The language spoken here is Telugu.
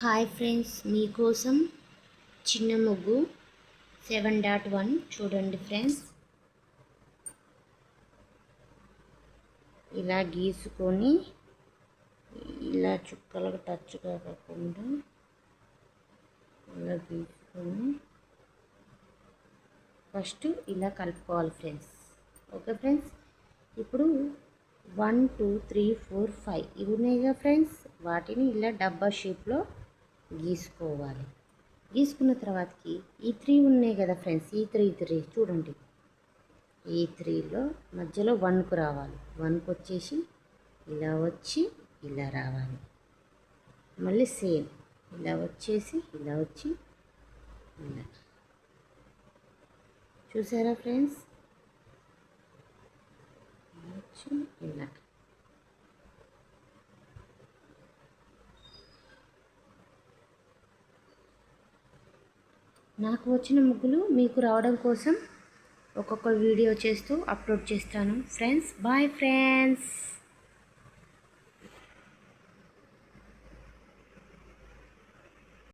హాయ్ ఫ్రెండ్స్, మీకోసం చిన్న ముగ్గు 7.1 చూడండి ఫ్రెండ్స్. ఇలా గీసుకొని ఇలా చుక్కలకు టచ్ కాకుండా ఇలా గీసుకొని ఫస్ట్ ఇలా కలుపుకోవాలి ఫ్రెండ్స్. ఓకే ఫ్రెండ్స్, ఇప్పుడు 1 2 3 4 5 ఇవి ఉన్నాయిగా ఫ్రెండ్స్, వాటిని ఇలా డబ్బా షేప్లో గీసుకోవాలి. గీసుకున్న తర్వాతకి ఈ 3 ఉన్నాయి కదా ఫ్రెండ్స్, ఈ త్రీ చూడండి. ఈ 3లో మధ్యలో 1కు రావాలి. 1కు వచ్చేసి ఇలా వచ్చి ఇలా రావాలి. మళ్ళీ సేమ్ ఇలా వచ్చేసి ఇలా వచ్చి ఇలా. చూసారా ఫ్రెండ్స్, వచ్చి ఇలా. నాకు వచ్చిన ముగ్గులు మీకు రావడం కోసం ఒక్కొక్క వీడియో చేస్తూ అప్లోడ్ చేస్తాను ఫ్రెండ్స్. Bye friends.